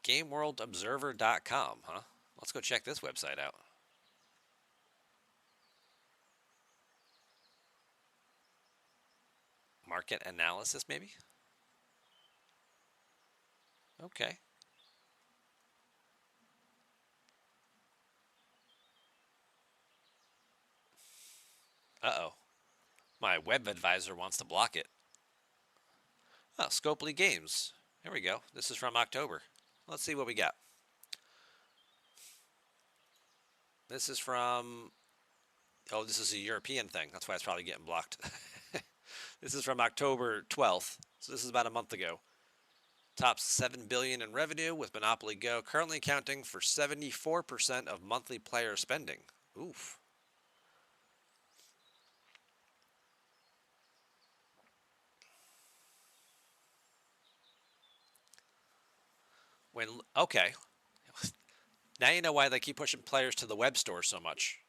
GameWorldObserver.com, huh? Let's go check this website out. Market analysis, maybe? Okay. Uh-oh. My web advisor wants to block it. Oh, Scopely Games. Here we go. This is from October. Let's see what we got. This is from... Oh, this is a European thing. That's why it's probably getting blocked. This is from October 12th. So this is about a month ago. Tops 7 billion in revenue with Monopoly Go currently accounting for 74% of monthly player spending. Oof. Okay. Now you know why they keep pushing players to the web store so much.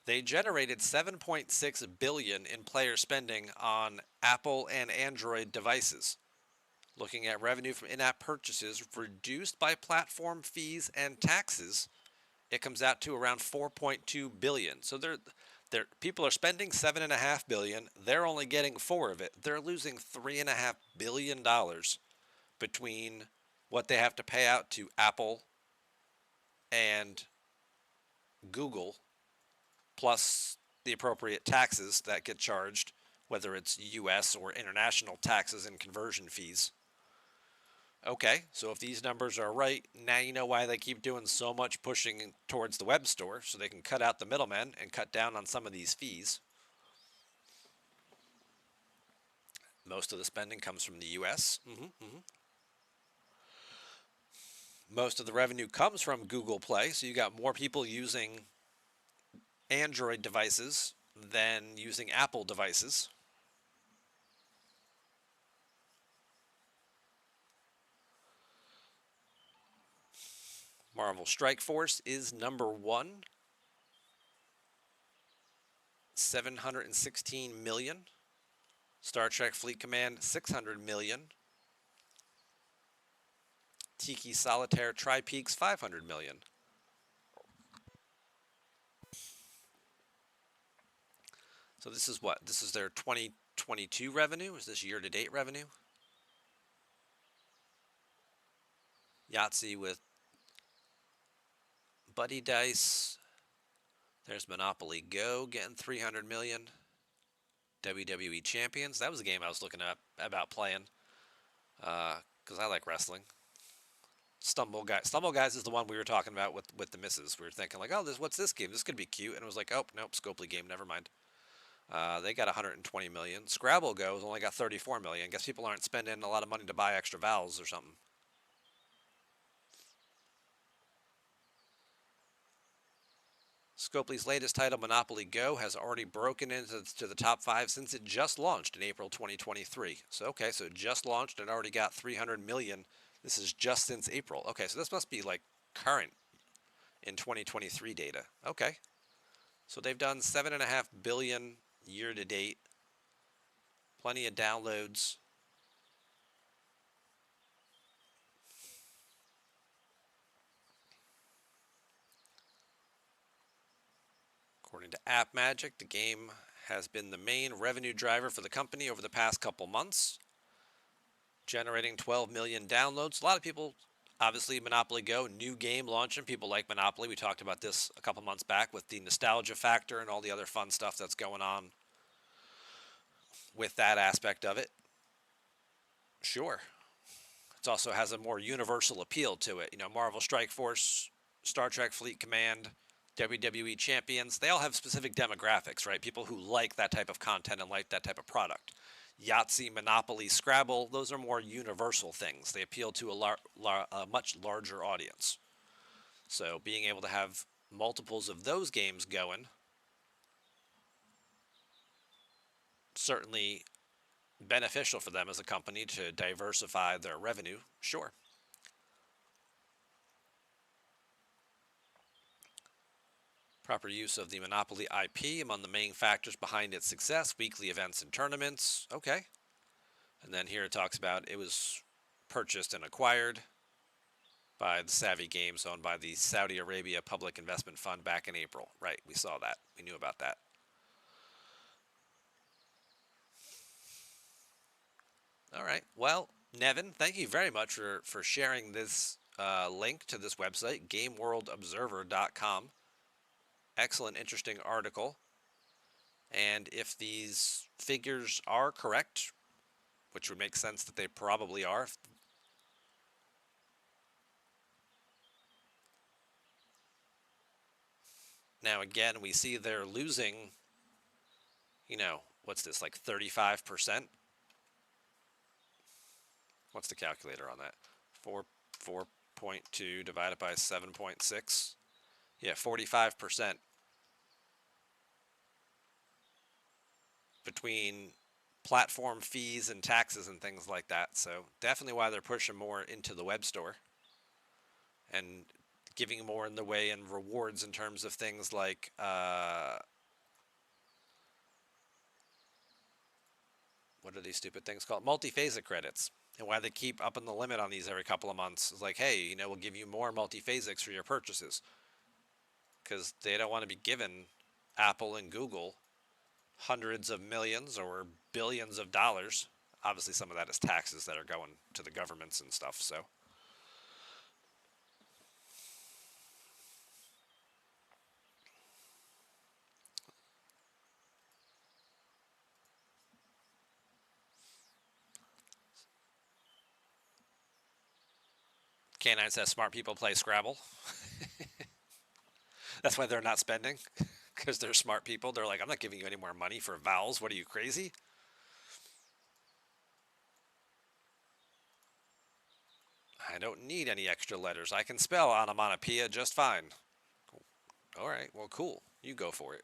They generated 7.6 billion in player spending on Apple and Android devices. Looking at revenue from in-app purchases reduced by platform fees and taxes, it comes out to around 4.2 billion. So people are spending 7.5 billion. They're only getting 4 of it. They're losing $3.5 billion between what they have to pay out to Apple and Google, plus the appropriate taxes that get charged, whether it's US or international taxes and conversion fees. Okay, so if these numbers are right, now you know why they keep doing so much pushing towards the web store, so they can cut out the middlemen and cut down on some of these fees. Most of the spending comes from the US. Most of the revenue comes from Google Play, so you got more people using Android devices than using Apple devices. Marvel Strike Force is number 1, 716 million. Star Trek Fleet Command, 600 million. Tiki Solitaire Tri-Peaks, 500 million. So this is what? This is their 2022 revenue? Is this year-to-date revenue? Yahtzee with Buddy Dice. There's Monopoly Go getting 300 million. WWE Champions. That was a game I was looking up about playing because I like wrestling. Stumble Guys is the one we were talking about with the misses. We were thinking like, oh, what's this game? This could be cute, and it was like, oh, nope, Scopely game. Never mind. They got 120 million. Scrabble Go's only got 34 million. Guess people aren't spending a lot of money to buy extra vowels or something. Scopely's latest title, Monopoly Go, has already broken into the top 5 since it just launched in April 2023. So, okay, so it just launched and already got 300 million. This is just since April. Okay, so this must be like current in 2023 data. Okay. So they've done 7.5 billion year to date. Plenty of downloads. According to App Magic, the game has been the main revenue driver for the company over the past couple months, generating 12 million downloads. A lot of people, obviously, Monopoly Go, new game launching. People like Monopoly. We talked about this a couple months back with the nostalgia factor and all the other fun stuff that's going on with that aspect of it. Sure. It also has a more universal appeal to it. You know, Marvel Strike Force, Star Trek Fleet Command, WWE Champions, they all have specific demographics, right? People who like that type of content and like that type of product. Yahtzee, Monopoly, Scrabble, those are more universal things. They appeal to a much larger audience. So being able to have multiples of those games going, certainly beneficial for them as a company to diversify their revenue, sure. Proper use of the Monopoly IP among the main factors behind its success, weekly events and tournaments. Okay. And then here it talks about it was purchased and acquired. by the Savvy Games, owned by the Saudi Arabia Public Investment Fund back in April. Right, we saw that. We knew about that. All right. Well, Nevin, thank you very much for sharing this link to this website, GameWorldObserver.com. Excellent, interesting article. And if these figures are correct, which would make sense that they probably are. Now, again, we see they're losing, what's this, like 35%? What's the calculator on that? 4.2 divided by 7.6. Yeah, 45% between platform fees and taxes and things like that. So definitely why they're pushing more into the web store and giving more in the way and rewards in terms of things like what are these stupid things called? Multi-phasic credits. And why they keep upping the limit on these every couple of months is like, hey, we'll give you more multi-phasics for your purchases. Because they don't want to be giving Apple and Google hundreds of millions or billions of dollars. Obviously, some of that is taxes that are going to the governments and stuff. So, Canine says smart people play Scrabble. That's why they're not spending, because they're smart people. They're like, I'm not giving you any more money for vowels. What are you, crazy? I don't need any extra letters. I can spell onomatopoeia just fine. All right, well, cool. You go for it.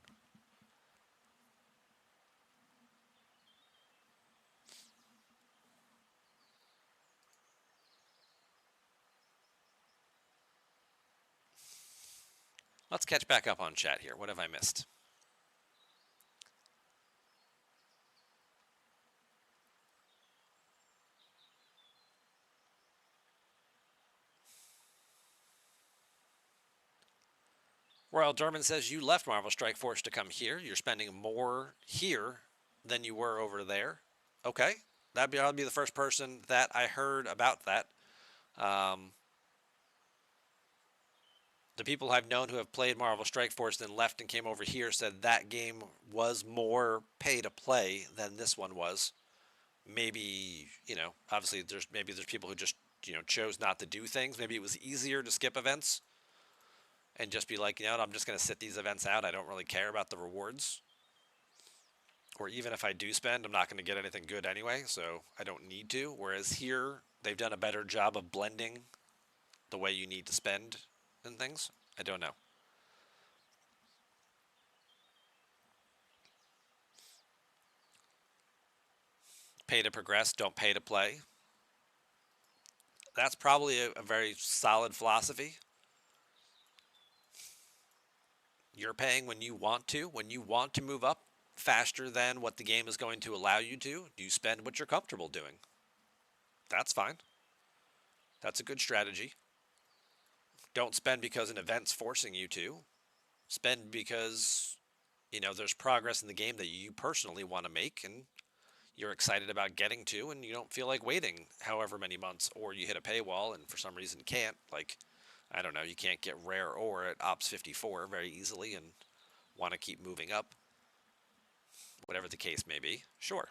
Let's catch back up on chat here. What have I missed? Royal Durman says you left Marvel Strike Force to come here. You're spending more here than you were over there. Okay, I'll be the first person that I heard about that. Um, the people I've known who have played Marvel Strike Force then left and came over here said that game was more pay to play than this one was. Maybe, obviously there's people who just, chose not to do things. Maybe it was easier to skip events and just be like, I'm just going to sit these events out. I don't really care about the rewards. Or even if I do spend, I'm not going to get anything good anyway, so I don't need to. Whereas here, they've done a better job of blending the way you need to spend and things. I don't know. Pay to progress, don't pay to play. That's probably a very solid philosophy. You're paying when you want to. When you want to move up faster than what the game is going to allow you to, you spend what you're comfortable doing. That's fine. That's a good strategy. Don't spend because an event's forcing you to. Spend because, there's progress in the game that you personally want to make and you're excited about getting to, and you don't feel like waiting however many months, or you hit a paywall and for some reason can't. Like, I don't know, you can't get rare ore at Ops 54 very easily and want to keep moving up. Whatever the case may be. Sure.